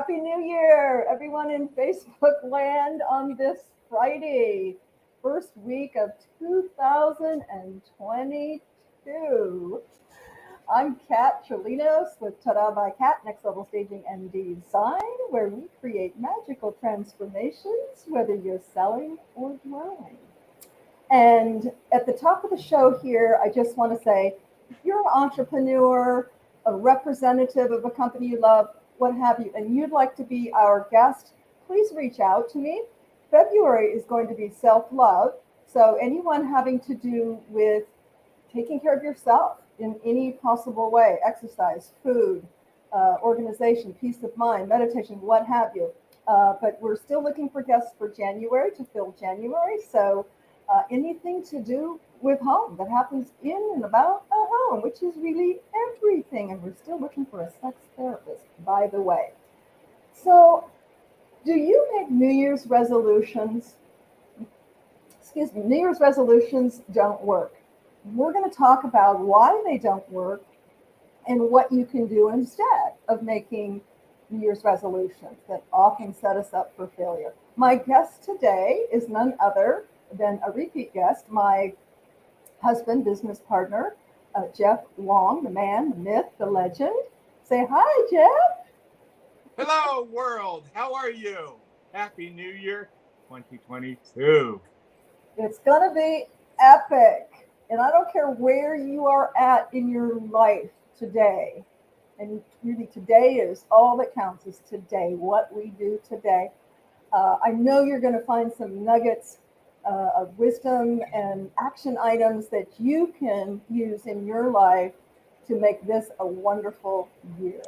Happy New Year, everyone in Facebook land on this Friday, first week of 2022. I'm Kat Cholinos with Ta-Da by Kat, Next Level Staging and Design, where we create magical transformations, whether you're selling or dwelling. And at the top of the show here, I just want to say, if you're an entrepreneur, a representative of a company you love, what have you, and you'd like to be our guest, please reach out to me. February is going to be self-love. So anyone having to do with taking care of yourself in any possible way, exercise, food, organization, peace of mind, meditation, what have you. But we're still looking for guests for January to fill January. So anything to do with home that happens in and about a home, which is really everything. And we're still looking for a sex therapist, by the way. So do you make New Year's resolutions? Excuse me, New Year's resolutions don't work. We're going to talk about why they don't work and what you can do instead of making New Year's resolutions that often set us up for failure. My guest today is none other than a repeat guest, my husband, business partner, Jeff Long, the man, the myth, the legend. Say hi, Jeff. Hello, world. How are you? Happy New Year 2022. It's going to be epic. And I don't care where you are at in your life today. And really, today is all that counts is today, what we do today. I know you're going to find some nuggets of wisdom and action items that you can use in your life to make this a wonderful year.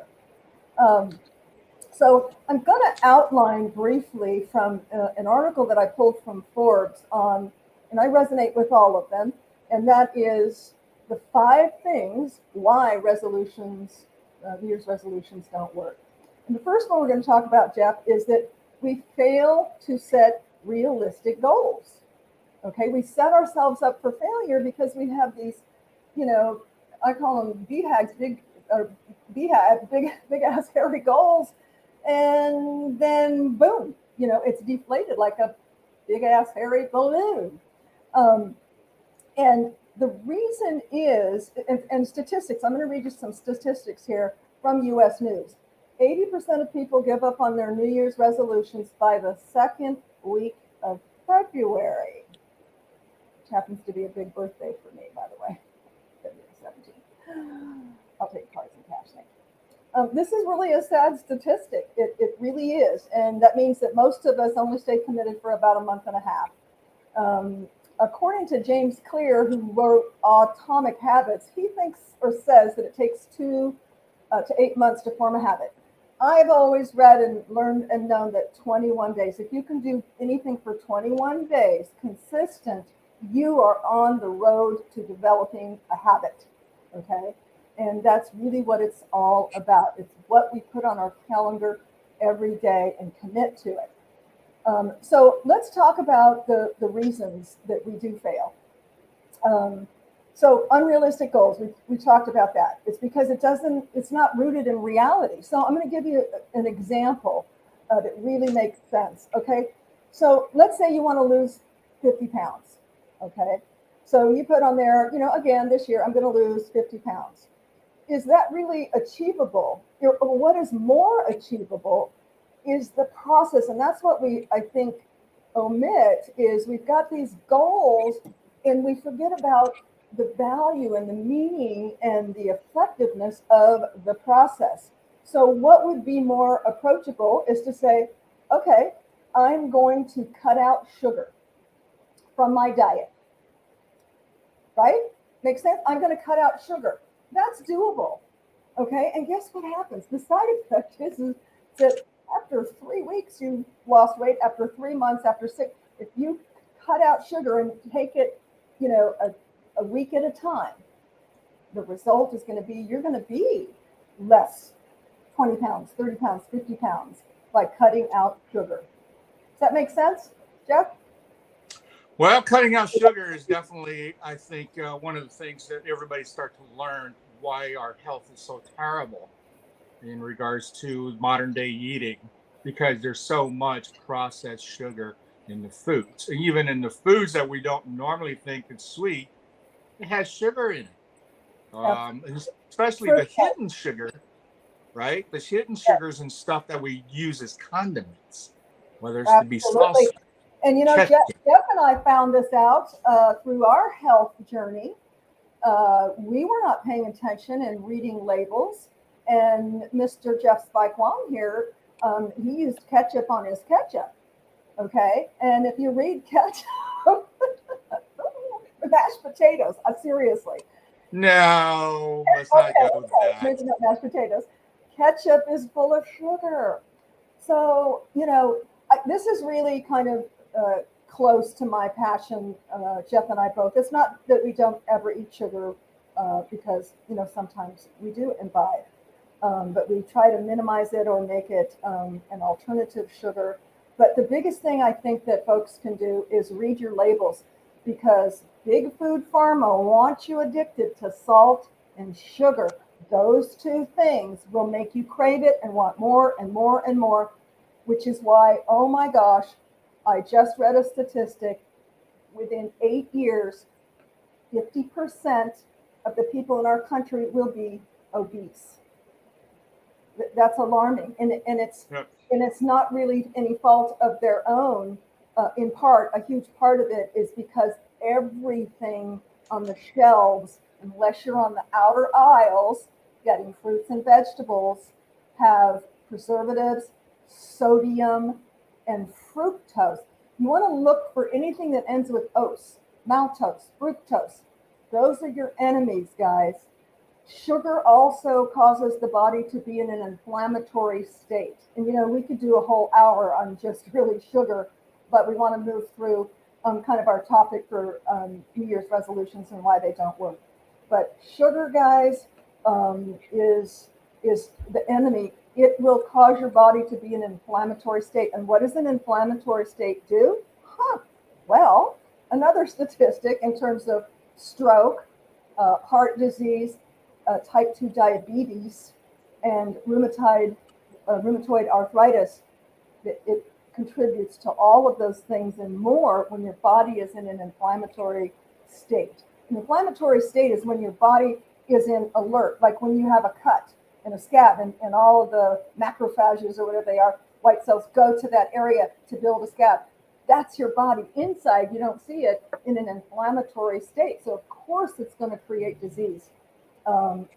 So I'm going to outline briefly from an article that I pulled from Forbes on, and I resonate with all of them, and that is the 5 things why resolutions, New Year's resolutions don't work. And the first one we're going to talk about, Jeff, is that we fail to set realistic goals. Okay, we set ourselves up for failure because we have these, I call them BHAGs, big ass hairy goals, and then boom, it's deflated like a big ass hairy balloon. And the reason is, and statistics, I'm going to read you some statistics here from US News. 80% of people give up on their New Year's resolutions by the second week of February, which happens to be a big birthday for me, by the way, February 17th. I'll take cards and cash next. This is really a sad statistic. It really is. And that means that most of us only stay committed for about a month and a half. According to James Clear, who wrote Atomic Habits, he thinks or says that it takes 2 to 8 months to form a habit. I've always read and learned and known that 21 days, if you can do anything for 21 days consistent, you are on the road to developing a habit, okay? And that's really what it's all about. It's what we put on our calendar every day and commit to it. So let's talk about the reasons that we do fail. So unrealistic goals, we talked about that. It's because it's not rooted in reality. So I'm going to give you an example that really makes sense, okay? So let's say you want to lose 50 pounds, okay? So you put on there, again, this year, I'm going to lose 50 pounds. Is that really achievable? Or what is more achievable is the process. And that's what I think, omit is we've got these goals and we forget about the value and the meaning and the effectiveness of the process. So what would be more approachable is to say, okay, I'm going to cut out sugar from my diet, right? Makes sense? I'm going to cut out sugar. That's doable, okay? And guess what happens? The side effect is that after 3 weeks, you've lost weight. After 3 months, after 6, if you cut out sugar and take it, a week at a time, the result is going to be, you're going to be less 20 pounds, 30 pounds, 50 pounds by cutting out sugar. Does that make sense, Jeff? Well, cutting out sugar is definitely, I think, one of the things that everybody starts to learn why our health is so terrible. in regards to modern day eating because there's so much processed sugar in the foods. And even in the foods that we don't normally think is sweet, it has sugar in it. And especially the Fructose. hidden sugar, right? The hidden Yes, sugars and stuff that we use as condiments, whether it's to be absolutely. salsa, And ketchup. Jeff and I found this out through our health journey. We were not paying attention and reading labels. And Mr. Jeff Spike Wong here, he used ketchup on his ketchup. Okay. And if you read ketchup, mashed potatoes, seriously. No, let's not Okay, go okay. that. Maybe not mashed potatoes. Ketchup is full of sugar. So, this is really kind of close to my passion, Jeff and I both. It's not that we don't ever eat sugar because, sometimes we do imbibe, but we try to minimize it or make it an alternative sugar. But the biggest thing I think that folks can do is read your labels because big food pharma wants you addicted to salt and sugar. Those two things will make you crave it and want more and more and more, which is why, oh my gosh, I just read a statistic. Within 8 years, 50% of the people in our country will be obese. That's alarming. Yep. And it's not really any fault of their own. In part, a huge part of it is because everything on the shelves, unless you're on the outer aisles, getting fruits and vegetables, have preservatives, sodium, and fructose. You want to look for anything that ends with ose, maltose, fructose. Those are your enemies, guys. Sugar also causes the body to be in an inflammatory state. And we could do a whole hour on just really sugar, but we want to move through kind of our topic for New Year's resolutions and why they don't work. But sugar, guys, is the enemy. It will cause your body to be in an inflammatory state. And what does an inflammatory state do? Well, another statistic in terms of stroke, heart disease, type 2 diabetes, and rheumatoid arthritis. It contributes to all of those things and more when your body is in an inflammatory state. An inflammatory state is when your body is in alert, like when you have a cut and a scab, and all of the macrophages or whatever they are, white cells, go to that area to build a scab. That's your body. Inside, you don't see it in an inflammatory state. So, of course, it's going to create disease.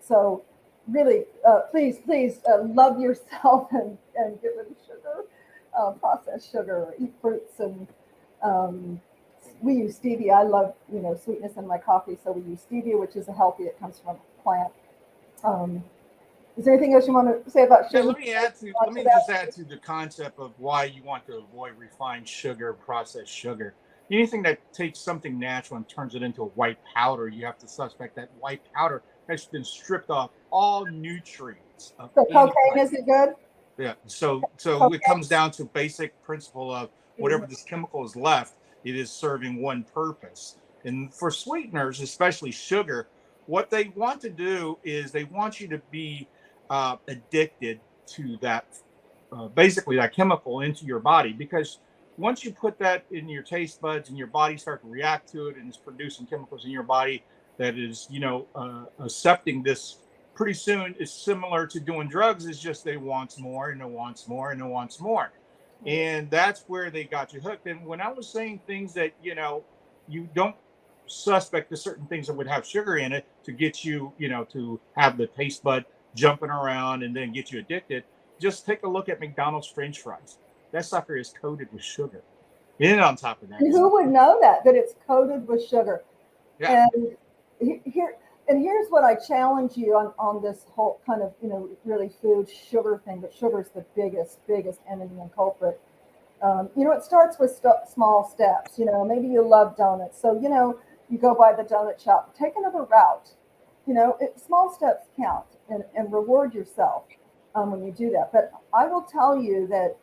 So really, please, love yourself and get rid of sugar, processed sugar, eat fruits. And we use stevia. I love, sweetness in my coffee. So we use stevia, which is a healthy, it comes from a plant. Is there anything else you want to say about Yeah, sugar? let me just add to the concept of why you want to avoid refined sugar, processed sugar. Anything that takes something natural and turns it into a white powder, you have to suspect that white powder has been stripped off all nutrients of So any cocaine, plant. is it good? Yeah. So it Cocaine. comes down to basic principle of whatever this chemical is left, it is serving one purpose. And for sweeteners, especially sugar, what they want to do is they want you to be addicted to that, basically that chemical into your body, because once you put that in your taste buds and your body start to react to it and it's producing chemicals in your body that is, accepting this, pretty soon it's similar to doing drugs. It's just they wants more and it wants more and it wants more. And that's where they got you hooked. And when I was saying things that, you don't suspect the certain things that would have sugar in it to get you, to have the taste bud jumping around and then get you addicted, just take a look at McDonald's French fries. That sucker is coated with sugar. And on top of that, And who would know that it's coated with sugar? yeah. And here and here's what I challenge you on this whole kind of really food sugar thing. But sugar is the biggest enemy and culprit. It starts with small steps. Maybe you love donuts, so you go by the donut shop. Take another route. Small steps count, and reward yourself when you do that. But I will tell you that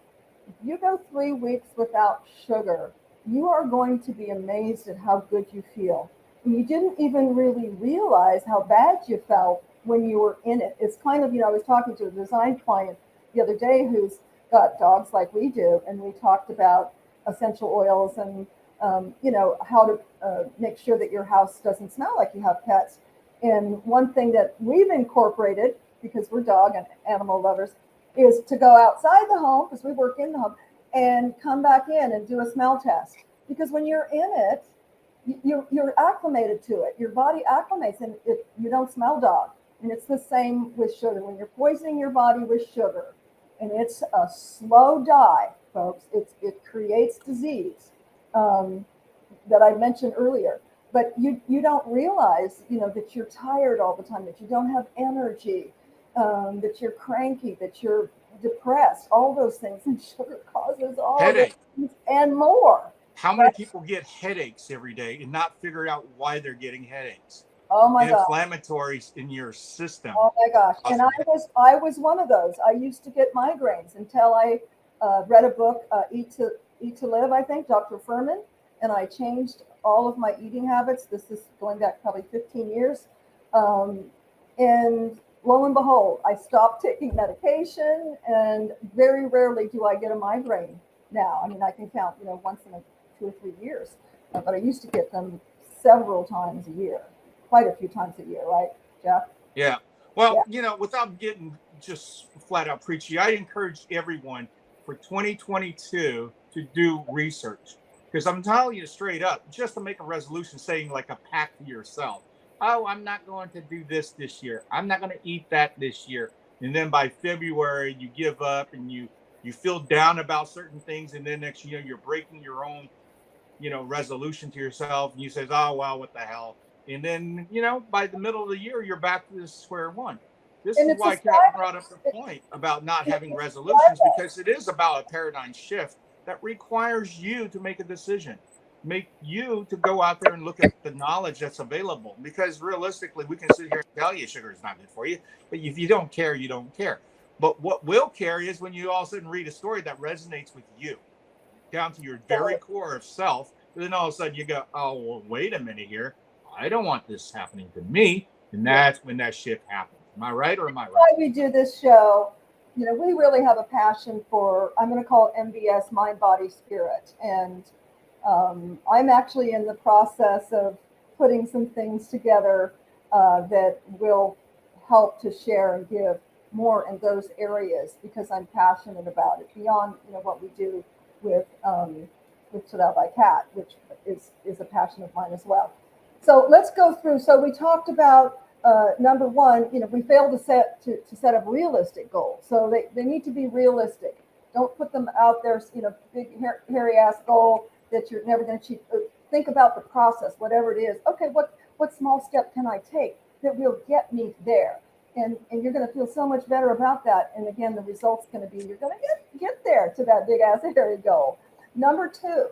if you go 3 weeks without sugar, you are going to be amazed at how good you feel. And you didn't even really realize how bad you felt when you were in it. It's kind of, I was talking to a design client the other day who's got dogs like we do, and we talked about essential oils and how to make sure that your house doesn't smell like you have pets. And one thing that we've incorporated, because we're dog and animal lovers, is to go outside the home, because we work in the home, and come back in and do a smell test. Because when you're in it, you're acclimated to it. Your body acclimates, and you don't smell dog. And it's the same with sugar. When you're poisoning your body with sugar, and it's a slow die, folks, it creates disease that I mentioned earlier. But you don't realize, that you're tired all the time, that you don't have energy, that you're cranky, that you're depressed, all those things. And sugar causes all Headache. those things and more. How many people get headaches every day and not figure out why they're getting headaches? Oh my God. Inflammatories in your system. Oh my gosh. And I was one of those. I used to get migraines until I read a book, Eat to Live, I think, Dr. Furman, and I changed all of my eating habits. This is going back probably 15 years. And lo and behold, I stopped taking medication, and very rarely do I get a migraine now. I mean, I can count, once in 2 or 3 years, but I used to get them several times a year, quite a few times a year, right, Jeff? Yeah. Well, without getting just flat out preachy, I encourage everyone for 2022 to do research, because I'm telling you straight up, just to make a resolution saying like a pact to yourself. Oh, I'm not going to do this year. I'm not going to eat that this year. And then by February, you give up and you feel down about certain things. And then next year, you're breaking your own, resolution to yourself. And you say, oh, well, what the hell? And then, by the middle of the year, you're back to the square one. This is why Kat brought up the point about not having resolutions, because it is about a paradigm shift that requires you to make a decision. Make you to go out there and look at the knowledge that's available, because realistically we can sit here and tell you sugar is not good for you, but if you don't care, you don't care. But what will care is when you all of a sudden read a story that resonates with you down to your very core of self, and then all of a sudden you go, oh, well, wait a minute here, I don't want this happening to me. And that's when that shift happens. Am I right or am I right? Why we do this show, we really have a passion for, I'm going to call it MBS, mind, body, spirit. And I'm actually in the process of putting some things together that will help to share and give more in those areas, because I'm passionate about it beyond what we do with Today by Cat, which is a passion of mine as well. So let's go through. So we talked about number one, we failed to set up realistic goals. So they need to be realistic. Don't put them out there, big hairy ass goal that you're never going to achieve. Think about the process, whatever it is. Okay, what small step can I take that will get me there? And you're going to feel so much better about that. And again, the result's going to be, you're going to get there to that big ass hairy goal. Number two,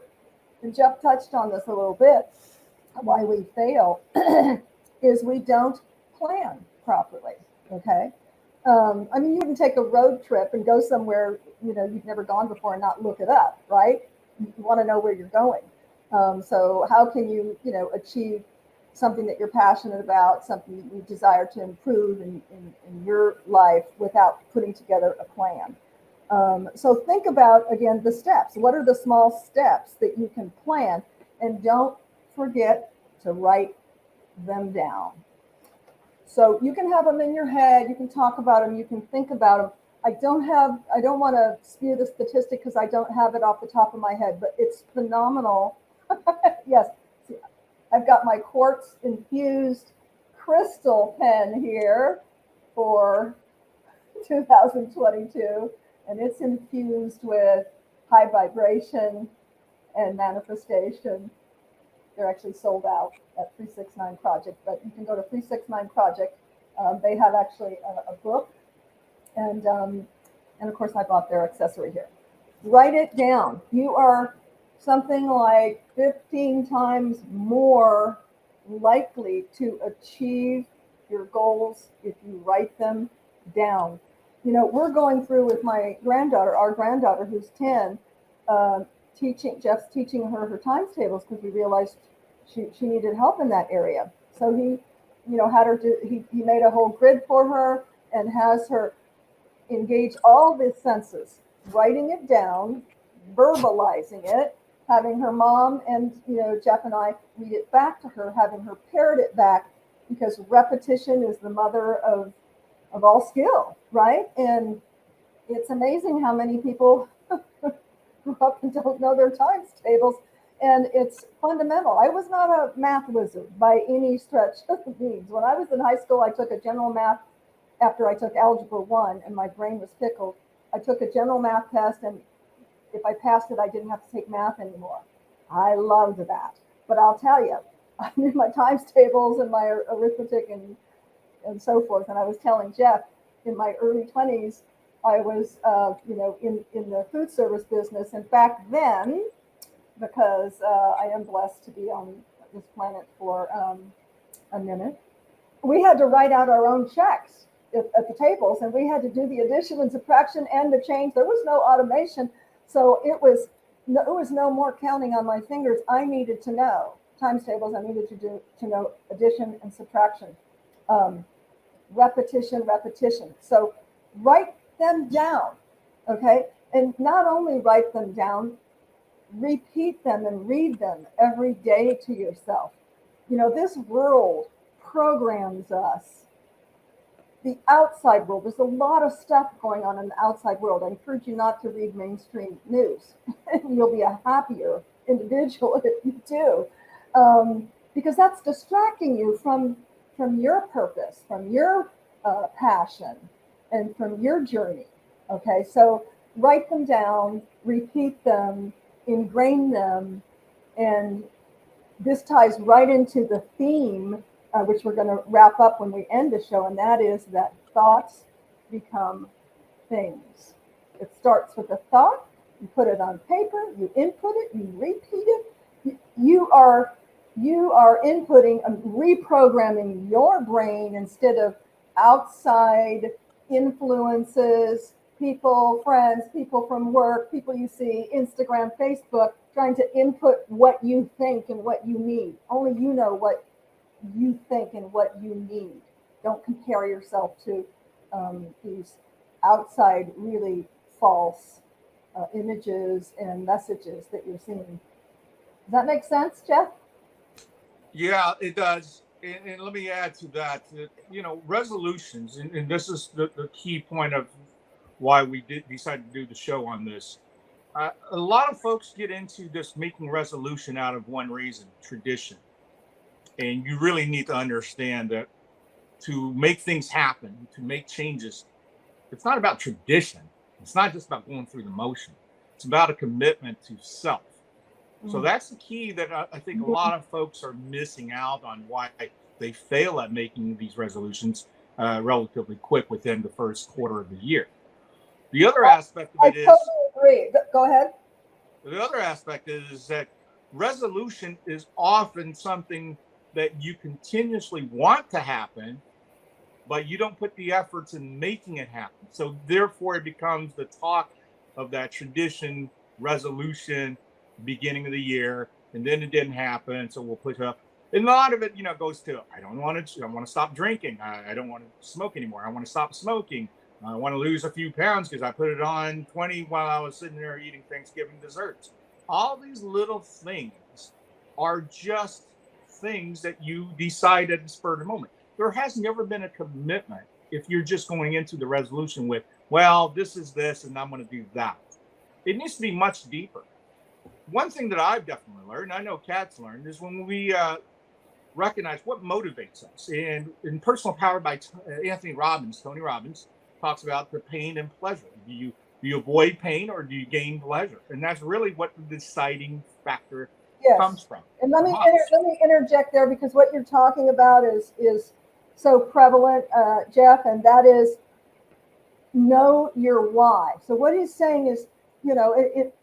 and Jeff touched on this a little bit, why we fail is we don't plan properly. Okay. I mean, you wouldn't take a road trip and go somewhere, you've never gone before and not look it up, right? You want to know where you're going. So how can you, achieve something that you're passionate about, something that you desire to improve in your life without putting together a plan? So think about, again, the steps. What are the small steps that you can plan? And don't forget to write them down. So you can have them in your head, you can talk about them, you can think about them. I don't want to spew the statistic because I don't have it off the top of my head, but it's phenomenal. Yes, I've got my Quartz Infused crystal pen here for 2022, and it's infused with high vibration and manifestation. They're actually sold out at 369 Project, but you can go to 369 Project. They have actually a book, and of course I bought their accessory here. Write it down. You are something like 15 times more likely to achieve your goals if you write them down. We're going through with my granddaughter, our granddaughter who's 10, Jeff's teaching her times tables because we realized she needed help in that area. So had her do, he made a whole grid for her and has her engage all the senses, writing it down, verbalizing it, having her mom and, Jeff and I read it back to her, having her parrot it back, because repetition is the mother of all skill, right? And it's amazing how many people grew up and don't know their times tables. And it's fundamental. I was not a math wizard by any stretch of the means. When I was in high school, I took a general math after I took Algebra 1 and my brain was pickled. I took a general math test, and if I passed it, I didn't have to take math anymore. I loved that. But I'll tell you, I knew my times tables and my arithmetic and so forth. And I was telling Jeff, in my early 20s, I was, in the food service business. And back then, because I am blessed to be on this planet for a minute, we had to write out our own checks at the tables, and we had to do the addition and subtraction and the change. There was no automation, so it was no more counting on my fingers. I needed to know times tables. I needed to know addition and subtraction, repetition. So write them down, okay? And not only write them down, repeat them and read them every day to yourself. This world programs us. The outside world, there's a lot of stuff going on in the outside world. I encourage you not to read mainstream news. You'll be a happier individual if you do, because that's distracting you from your purpose, from your passion, and from your journey. Okay, so write them down, repeat them, ingrain them, and this ties right into the theme, which we're going to wrap up when we end the show, and that is that thoughts become things. It starts with a thought, you put it on paper, you input it, you repeat it. You are inputting and reprogramming your brain instead of outside influences, people, friends, people from work, people you see, Instagram, Facebook, trying to input what you think and what you need. Only you know what you think and what you need. Don't compare yourself to these outside, really false images and messages that you're seeing. Does that make sense, Jeff? Yeah, it does. And let me add to that, resolutions, and this is the key point of why we decided to do the show on this. A lot of folks get into this making resolution out of one reason, tradition. And you really need to understand that to make things happen, to make changes, it's not about tradition. It's not just about going through the motion. It's about a commitment to self. So that's the key that I think a lot of folks are missing out on, why they fail at making these resolutions relatively quick within the first quarter of the year. The other aspect of it is, I totally agree. Go ahead. The other aspect is that resolution is often something that you continuously want to happen, but you don't put the efforts in making it happen. So therefore it becomes the talk of that tradition, resolution, beginning of the year, and then it didn't happen. So we'll put up, and a lot of it, goes to, I want to stop drinking. I don't want to smoke anymore. I want to stop smoking. I want to lose a few pounds because I put it on 20 while I was sitting there eating Thanksgiving desserts. All these little things are just things that you decide at the spur of the moment. There has never been a commitment if you're just going into the resolution with, well, this is this and I'm going to do that. It needs to be much deeper. One thing that I've definitely learned, I know Kat's learned, is when we recognize what motivates us. And in Personal Power by Tony Robbins talks about the pain and pleasure. Do you avoid pain or do you gain pleasure? And that's really what the deciding factor comes from. And let me interject there, because what you're talking about is so prevalent, Jeff, and that is know your why. So what he's saying is,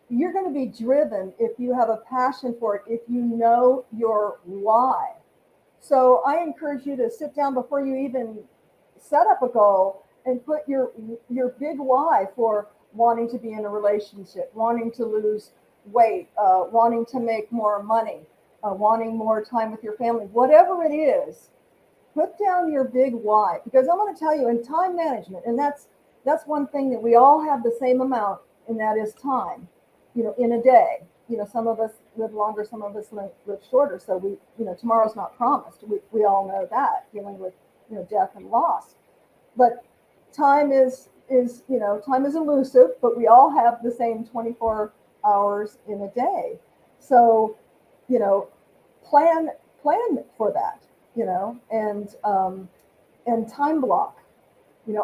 you're going to be driven if you have a passion for it, if you know your why. So I encourage you to sit down before you even set up a goal and put your big why for wanting to be in a relationship, wanting to lose weight, wanting to make more money, wanting more time with your family, whatever it is. put down your big why, because I want to tell you in time management, and that's one thing that we all have the same amount, and that is time, in a day. Some of us live longer, some of us live shorter. So tomorrow's not promised. We all know that, dealing with, death and loss. But time time is elusive, but we all have the same 24 hours in a day. So, you know, plan for that, and time block.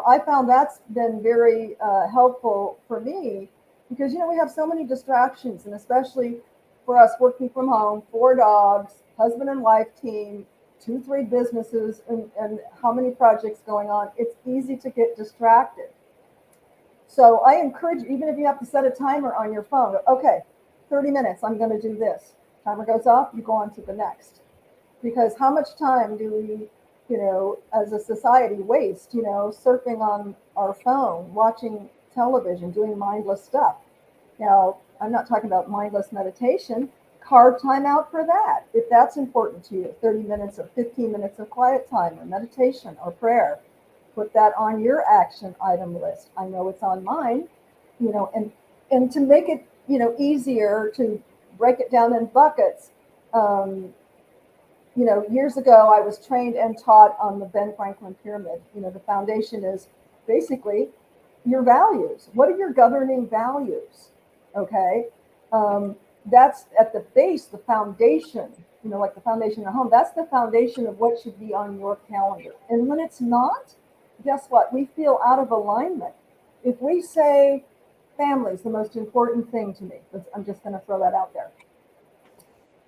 I found that's been very helpful for me, because we have so many distractions, and especially for us working from home, 4 dogs, husband and wife team, 2, 3 businesses, and how many projects going on. It's easy to get distracted. So I encourage you, even if you have to set a timer on your phone, okay, 30 minutes, I'm going to do this. Timer goes off, you go on to the next. Because how much time do we, as a society waste, surfing on our phone, watching television, doing mindless stuff? Now, I'm not talking about mindless meditation. Carve time out for that, if that's important to you. 30 minutes or 15 minutes of quiet time or meditation or prayer. Put that on your action item list. I know it's on mine, and to make it, easier to break it down in buckets. Years ago, I was trained and taught on the Ben Franklin pyramid. The foundation is basically your values. What are your governing values? Okay. That's at the base, the foundation, like the foundation of home. That's the foundation of what should be on your calendar. And when it's not, guess what? We feel out of alignment. If we say family is the most important thing to me, I'm just going to throw that out there.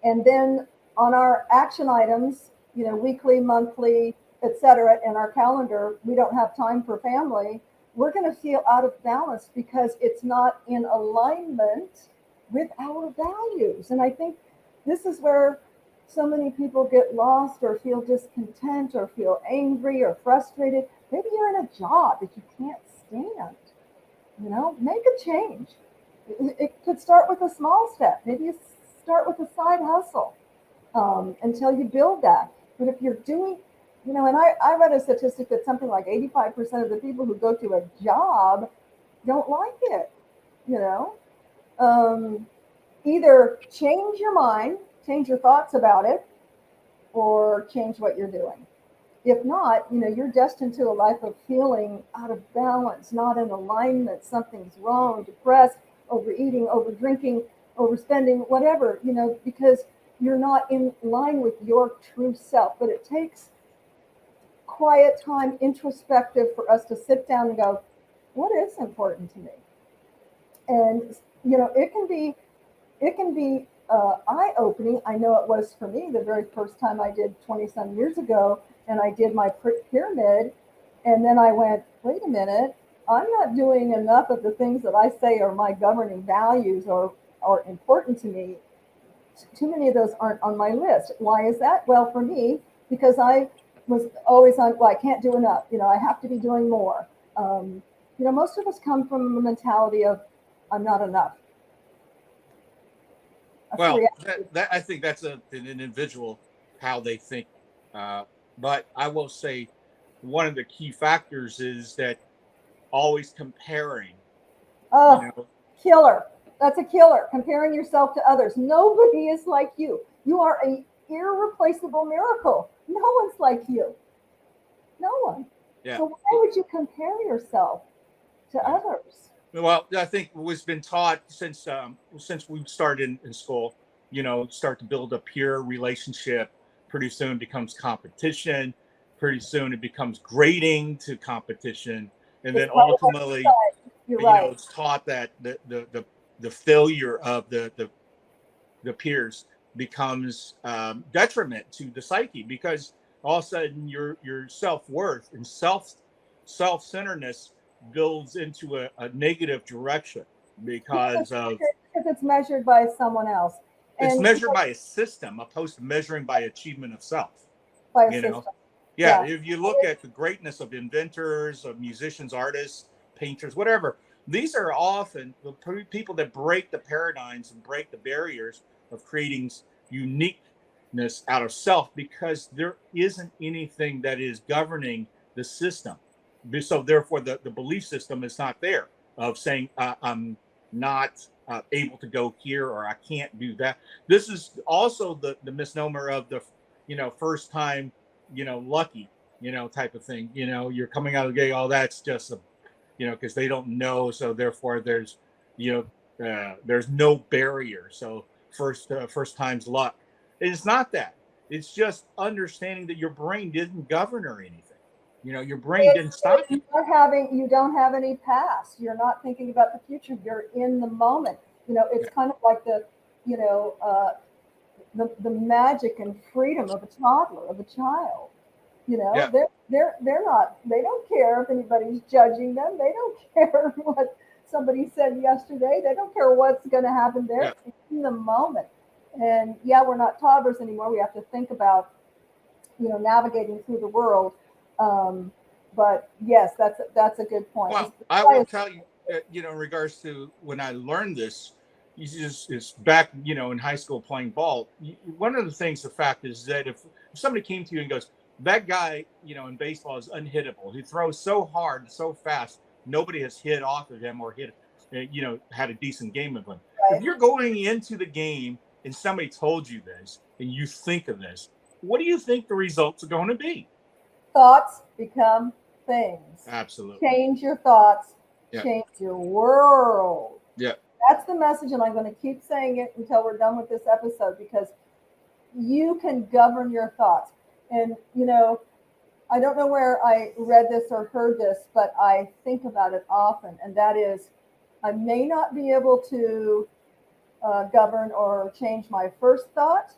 And then on our action items, weekly, monthly, etc., in our calendar, we don't have time for family. We're going to feel out of balance because it's not in alignment with our values. And I think this is where so many people get lost or feel discontent or feel angry or frustrated. Maybe you're in a job that you can't stand. Make a change. It could start with a small step. Maybe you start with a side hustle until you build that. But if you're doing, and I read a statistic that something like 85% of the people who go to a job don't like it. Either change your mind, change your thoughts about it, or change what you're doing. If not, you're destined to a life of feeling out of balance, not in alignment. Something's wrong, depressed, overeating, overdrinking, overspending, whatever, because you're not in line with your true self. But it takes quiet time, introspective, for us to sit down and go, what is important to me? And, it can be eye-opening. I know it was for me the very first time I did 20-some years ago, and I did my pyramid, and then I went, wait a minute, I'm not doing enough of the things that I say are my governing values or are important to me. Too many of those aren't on my list. Why is that? Well, for me, because I was always on, well, I can't do enough. I have to be doing more. Most of us come from a mentality of, I'm not enough. Well, that I think that's an individual, how they think. But I will say one of the key factors is that always comparing. Oh, killer. That's a killer. Comparing yourself to others. Nobody is like you. You are an irreplaceable miracle. No one's like you. No one. Yeah. So why would you compare yourself to others? Well, I think what's been taught since we started in school, start to build a peer relationship. Pretty soon it becomes competition. Pretty soon it becomes grading to competition, and then ultimately, You're right. it's taught that the failure of the peers becomes detriment to the psyche, because all of a sudden your self-worth and self-centeredness builds into a negative direction because it's measured by someone else. It's measured by a system opposed to measuring by achievement of self. By a system. Yeah, if you look at the greatness of inventors, of musicians, artists, painters, whatever, these are often the people that break the paradigms and break the barriers of creating unique out of self, because there isn't anything that is governing the system. So therefore, the belief system is not there of saying I'm not able to go here, or I can't do that. This is also the misnomer of the first time lucky type of thing. You're coming out of the gate. Oh, that's just a because they don't know. So therefore, there's no barrier. So first time's luck. It's not that. It's just understanding that your brain didn't govern or anything. Your brain didn't stop you. You don't have any past. You're not thinking about the future. You're in the moment. It's kind of like you know, uh, the magic and freedom of a toddler, of a child. Yeah. They're not. They don't care if anybody's judging them. They don't care what somebody said yesterday. They don't care what's going to happen. They're in the moment. And yeah, we're not toddlers anymore. We have to think about navigating through the world. But yes, that's a good point. Well, I will tell you, in regards to when I learned this, it's back, in high school playing ball. One of the things, the fact is that if somebody came to you and goes, that guy, in baseball is unhittable. He throws so hard and so fast, nobody has hit off of him or had a decent game of him. Right. If you're going into the game and somebody told you this and you think of this, what do you think the results are going to be? Thoughts become things. Absolutely. Change your thoughts, Yeah. change your world. Yeah. That's the message, and I'm going to keep saying it until we're done with this episode, because you can govern your thoughts. And, I don't know where I read this or heard this, but I think about it often, and that is, I may not be able to govern or change my first thought,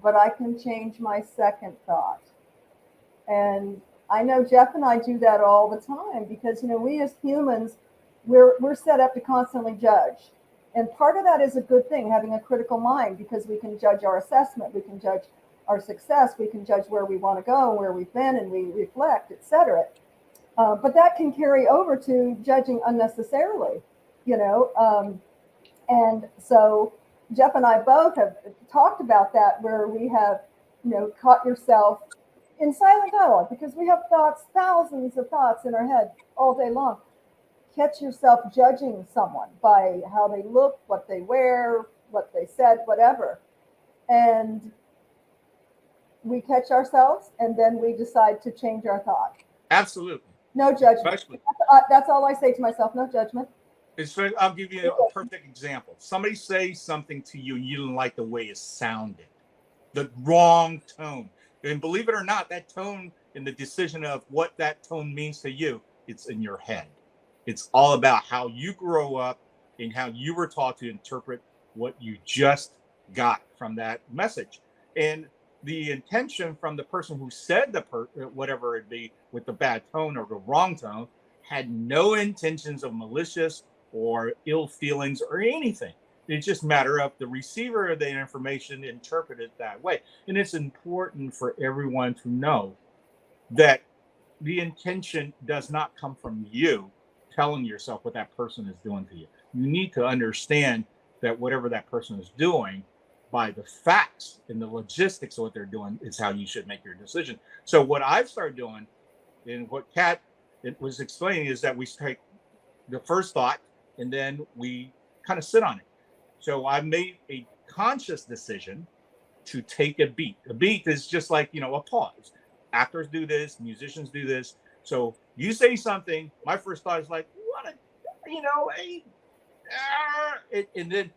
but I can change my second thought. And I know Jeff and I do that all the time, because we as humans, we're set up to constantly judge, and part of that is a good thing, having a critical mind, because we can judge our assessment, we can judge our success, we can judge where we want to go, where we've been, and we reflect, etc. But that can carry over to judging unnecessarily, and so Jeff and I both have talked about that, where we have caught yourself in silent dialogue, because we have thoughts, thousands of thoughts in our head all day long. Catch yourself judging someone by how they look, what they wear, what they said, whatever. And we catch ourselves, and then we decide to change our thought. Absolutely. No judgment. Especially. That's all I say to myself, no judgment. I'll give you a perfect example. Somebody says something to you and you don't like the way it sounded, the wrong tone. And believe it or not, that tone and the decision of what that tone means to you, it's in your head. It's all about how you grow up and how you were taught to interpret what you just got from that message. And the intention from the person who said whatever it be with the bad tone or the wrong tone had no intentions of malicious or ill feelings or anything. It's just a matter of the receiver of the information interpreted that way. And it's important for everyone to know that the intention does not come from you telling yourself what that person is doing to you. You need to understand that whatever that person is doing, by the facts and the logistics of what they're doing, is how you should make your decision. So what I've started doing, and what Kat was explaining, is that we take the first thought and then we kind of sit on it. So I made a conscious decision to take a beat. A beat is just like, a pause. Actors do this, musicians do this. So you say something, my first thought is like, what and then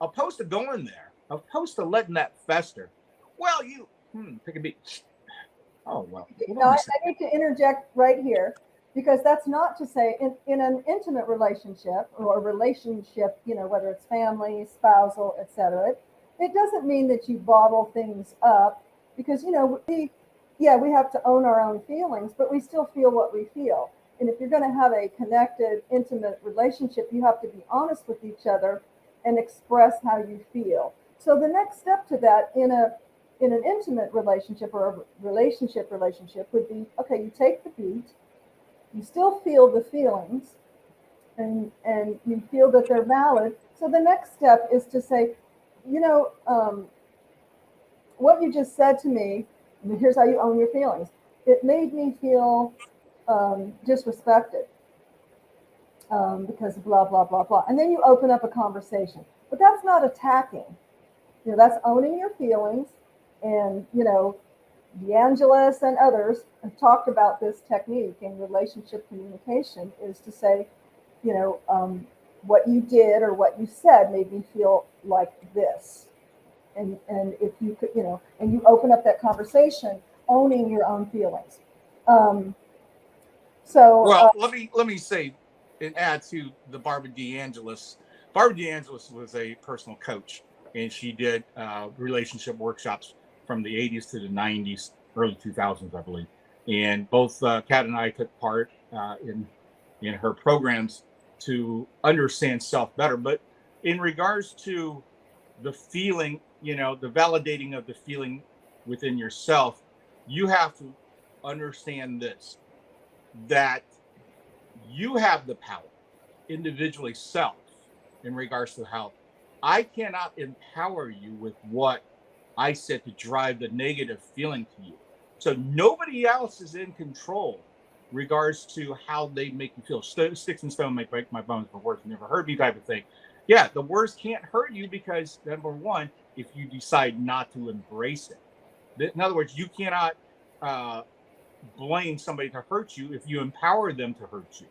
opposed to going there, opposed to letting that fester. Well, take a beat. Oh, well. I need to interject right here, because that's not to say in an intimate relationship or a relationship, whether it's family, spousal, etc. It doesn't mean that you bottle things up, because, we have to own our own feelings, but we still feel what we feel. And if you're going to have a connected, intimate relationship, you have to be honest with each other and express how you feel. So the next step to that in an intimate relationship or a relationship would be, okay, you take the beat, you still feel the feelings, and you feel that they're valid. So the next step is to say, what you just said to me, and here's how you own your feelings. It made me feel disrespected because of blah, blah, blah, blah. And then you open up a conversation. But that's not attacking. That's owning your feelings. And, DeAngelis and others have talked about this technique in relationship communication is to say, what you did or what you said made me feel like this. And if you could, and you open up that conversation, owning your own feelings. Well, let me say and add to the Barbara DeAngelis. Barbara DeAngelis was a personal coach, and she did relationship workshops from the 80s to the 90s, early 2000s, I believe. And both Kat and I took part in her programs to understand self better. But in regards to the feeling, the validating of the feeling within yourself, you have to understand this, that you have the power individually self in regards to health. I cannot empower you with what I said to drive the negative feeling to you. So nobody else is in control regards to how they make you feel. Sticks and stone may break my bones, but words never hurt me type of thing. Yeah, the words can't hurt you because, number one, if you decide not to embrace it. In other words, you cannot blame somebody to hurt you if you empower them to hurt you.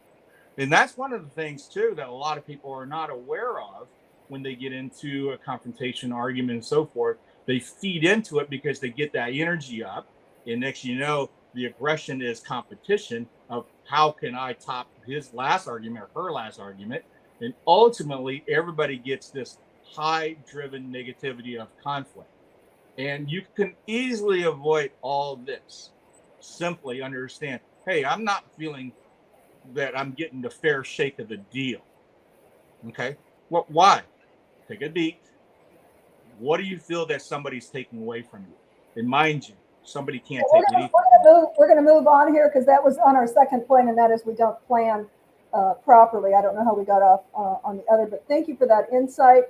And that's one of the things, too, that a lot of people are not aware of when they get into a confrontation, argument, and so forth. They feed into it because they get that energy up. And next you know, the aggression is competition of how can I top his last argument or her last argument. And ultimately, everybody gets this high-driven negativity of conflict. And you can easily avoid all this. Simply understand, hey, I'm not feeling that I'm getting the fair shake of the deal. Okay. Well, why? Take a beat. What do you feel that somebody's taking away from you? And mind you, somebody can't take anything. We're going to move on here because that was on our second point, and that is we don't plan properly. I don't know how we got off on the other, but thank you for that insight,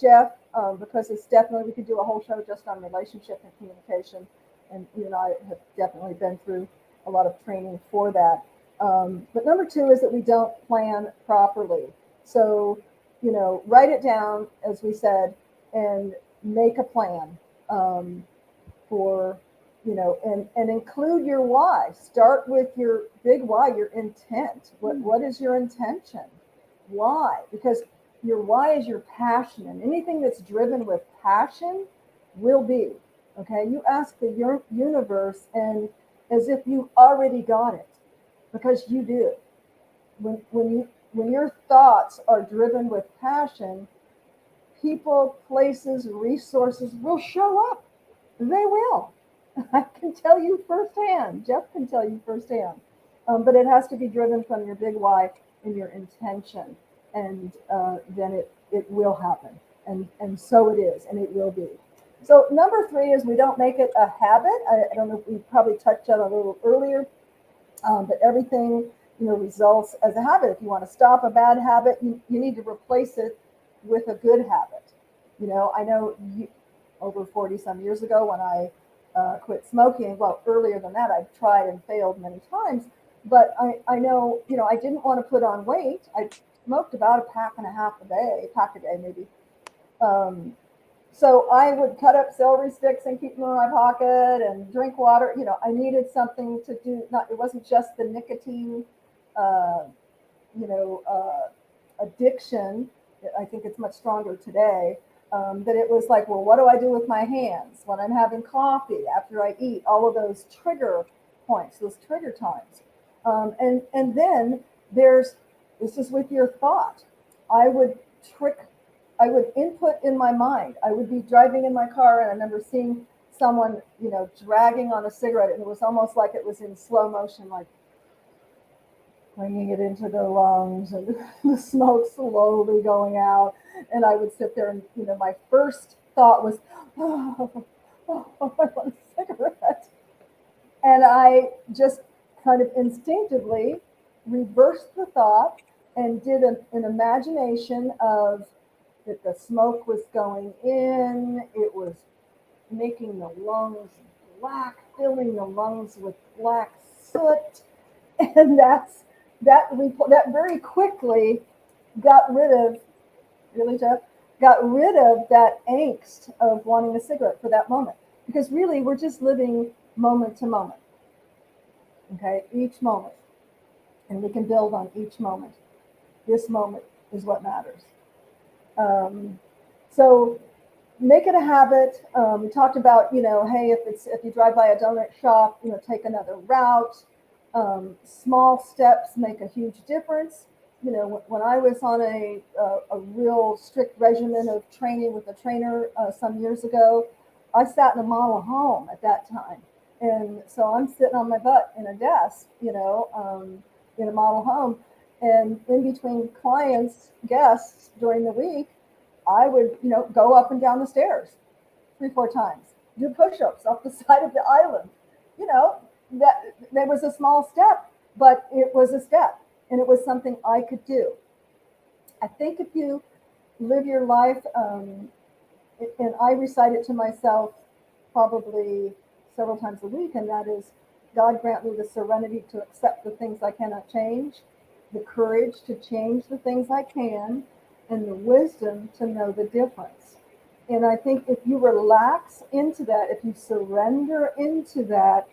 Jeff, because it's definitely, we could do a whole show just on relationship and communication. And you and I have definitely been through a lot of training for that. But number two is that we don't plan properly. So, write it down, as we said, and make a plan for, and include your why. Start with your big why, your intent. What is your intention? Why? Because your why is your passion, and anything that's driven with passion will be. Okay, you ask the universe, and as if you already got it, because you do. When your thoughts are driven with passion, people, places, resources will show up. They will. I can tell you firsthand. Jeff can tell you firsthand. But it has to be driven from your big why and your intention, and then it will happen. And so it is, and it will be. So number three is we don't make it a habit. I don't know if we probably touched on it a little earlier, but everything results as a habit. If you want to stop a bad habit, you need to replace it with a good habit. I know over 40 some years ago when I quit smoking, well, earlier than that, I've tried and failed many times, but I know, I didn't want to put on weight. I smoked about a pack a day maybe. So I would cut up celery sticks and keep them in my pocket and drink water. I needed something to do. It wasn't just the nicotine, addiction. I think it's much stronger today. That it was like, well, what do I do with my hands when I'm having coffee, after I eat? All of those trigger points, those trigger times. And then this is with your thought. I would input in my mind. I would be driving in my car, and I remember seeing someone, dragging on a cigarette, and it was almost like it was in slow motion, like bringing it into their lungs, and the smoke slowly going out. And I would sit there, and my first thought was, oh, I want a cigarette. And I just kind of instinctively reversed the thought and did an imagination of that the smoke was going in, it was making the lungs black, filling the lungs with black soot, and that very quickly got rid of really Jeff got rid of that angst of wanting a cigarette for that moment, because really we're just living moment to moment, okay, each moment, and we can build on each moment. This moment is what matters. Um, so make it a habit. We talked about, hey, if you drive by a donut shop, take another route. Small steps make a huge difference. When I was on a real strict regimen of training with a trainer some years ago, I sat in a model home at that time, and so I'm sitting on my butt in a desk, in a model home, and in between clients, guests during the week, I would, go up and down the stairs 3, 4 times, do push-ups off the side of the island. You know, that was a small step, but it was a step, and it was something I could do. I think if you live your life, and I recite it to myself probably several times a week, and that is, God grant me the serenity to accept the things I cannot change, the courage to change the things I can, and the wisdom to know the difference. And I think if you relax into that, if you surrender into that,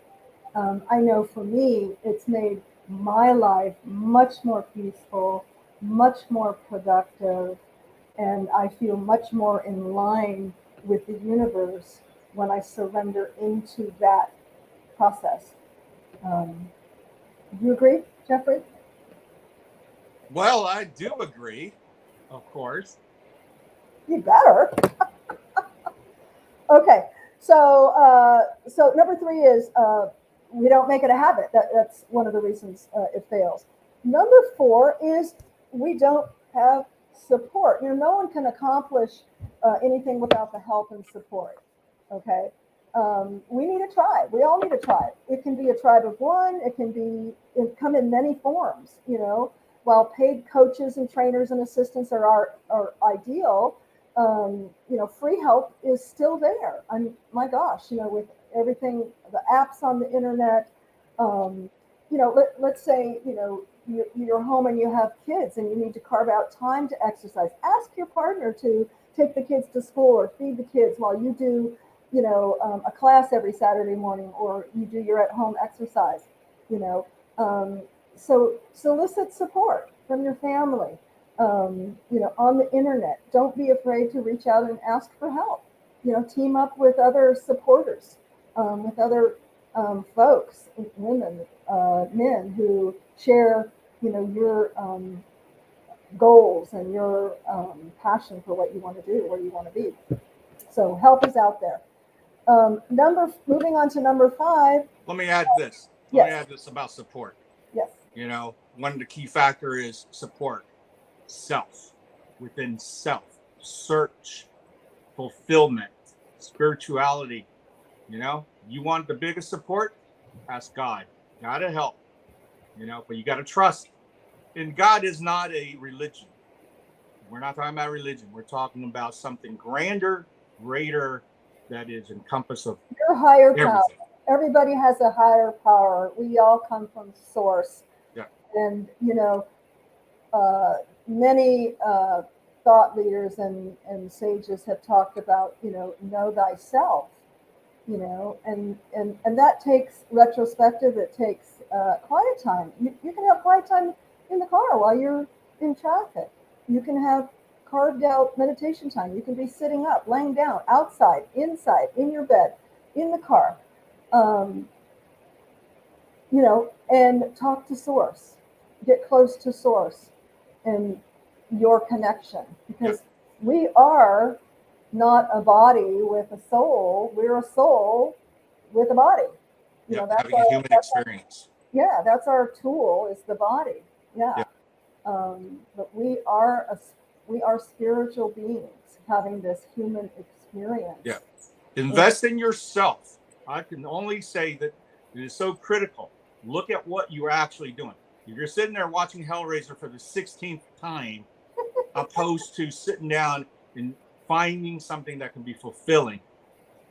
I know for me, it's made my life much more peaceful, much more productive, and I feel much more in line with the universe when I surrender into that process. Do you agree, Jeffrey? Well, I do agree, of course. You better. Okay, so number 3 is we don't make it a habit. That's one of the reasons it fails. Number 4 is we don't have support. No one can accomplish anything without the help and support. Okay, we need a tribe. We all need a tribe. It can be a tribe of one. It come in many forms. While paid coaches and trainers and assistants are ideal, free help is still there. My gosh, with everything, the apps on the internet, let's say, you're home and you have kids and you need to carve out time to exercise. Ask your partner to take the kids to school or feed the kids while you do, a class every Saturday morning, or you do your at-home exercise, so solicit support from your family. On the internet. Don't be afraid to reach out and ask for help. Team up with other supporters, with other folks, women, men who share, your goals and your passion for what you want to do, where you want to be. So help is out there. Moving on to number 5. Let me add this. Yes. Let me add this about support. Yes. One of the key factor is support. Self, within self, search, fulfillment, spirituality. You want the biggest support? Ask God. Gotta help, but you gotta trust. And God is not a religion. We're not talking about religion. We're talking about something grander, greater, that is encompass of your higher everything. Power. Everybody has a higher power. We all come from source. Yeah. And, many thought leaders and sages have talked about, know thyself, and that takes retrospective. It takes quiet time. You can have quiet time in the car while you're in traffic. You can have carved out meditation time. You can be sitting up, laying down, outside, inside, in your bed, in the car, and talk to source. Get close to source and your connection, because we are not a body with a soul. We're a soul with a body. That's having a human experience. That's our tool, is the body. But we are spiritual beings having this human experience. Invest in yourself. I can only say that it is so critical. Look at what you're actually doing. If you're sitting there watching Hellraiser for the 16th time, opposed to sitting down and finding something that can be fulfilling,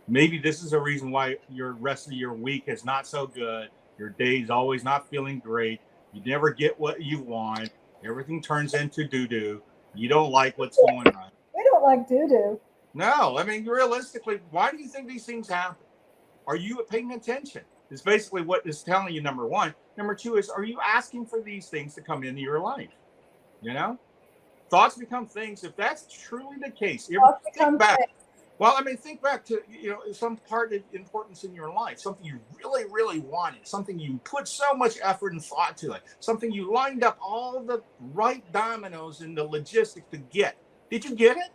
Maybe this is a reason why your rest of your week is not so good. Your day's always not feeling great. You never get what you want. Everything turns into doo-doo. You don't like what's going on. We don't like doo-doo. No, I mean, realistically, why do you think these things happen? Are you paying attention? Is basically what is telling you, number one. Number two is, are you asking for these things to come into your life? You know, thoughts become things. If that's truly the case, think back. Well, I mean, think back to, some part of importance in your life, something you really, really wanted, something you put so much effort and thought to it, something you lined up all the right dominoes in the logistics to get. Did you get it?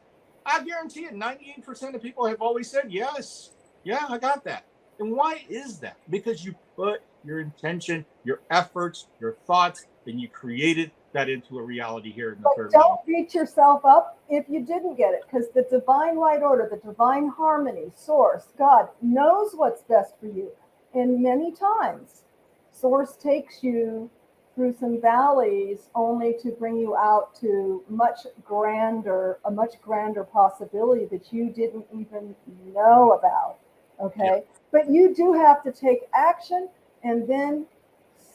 I guarantee you, 98% of people have always said, yes, yeah, I got that. And why is that? Because you put your intention, your efforts, your thoughts, and you created that into a reality here in the third Don't level. beat yourself up if you didn't get it, because the divine right order, the divine harmony, source, God knows what's best for you. And many times, source takes you through some valleys only to bring you out to a much grander possibility that you didn't even know about. Okay. Yeah. But you do have to take action and then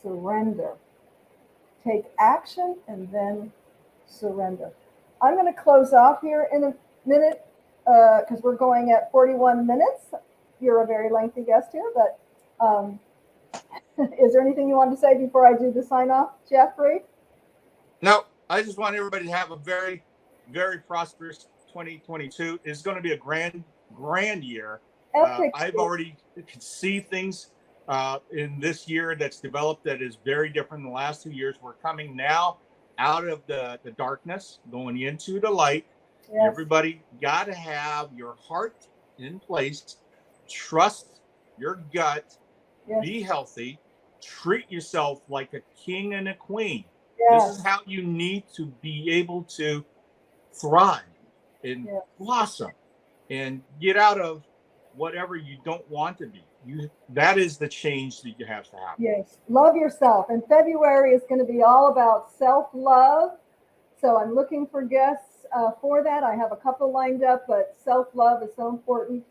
surrender. Take action and then surrender. I'm going to close off here in a minute because we're going at 41 minutes. You're a very lengthy guest here, but is there anything you want to say before I do the sign off, Jeffrey? No, I just want everybody to have a very, very prosperous 2022. It's going to be a grand year. I've already could see things in this year that's developed that is very different than the last 2 years. We're coming now out of the darkness, going into the light. Yes. Everybody got to have your heart in place, trust your gut, yes. Be healthy, treat yourself like a king and a queen. Yes. This is how you need to be able to thrive and yes. blossom and get out of whatever you don't want to be. That is the change that you have to have. Yes. Love yourself. And February is going to be all about self-love. So I'm looking for guests for that. I have a couple lined up, but self-love is so important.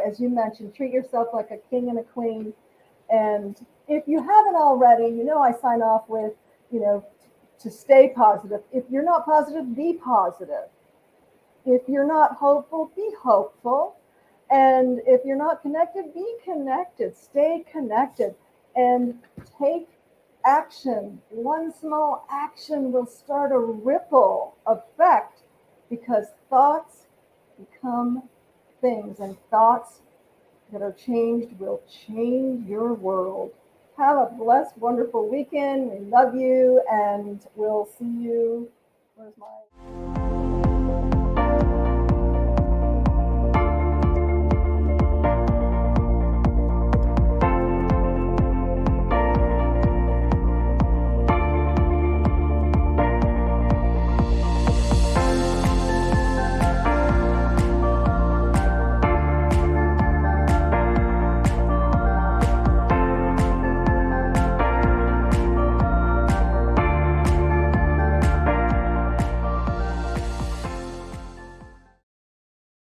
As you mentioned, treat yourself like a king and a queen. And if you haven't already, I sign off with, to stay positive. If you're not positive, be positive. If you're not hopeful, be hopeful. And if you're not connected, be connected. Stay connected and take action. One small action will start a ripple effect because thoughts become things, and thoughts that are changed will change your world. Have a blessed, wonderful weekend. We love you, and we'll see you. Where's my...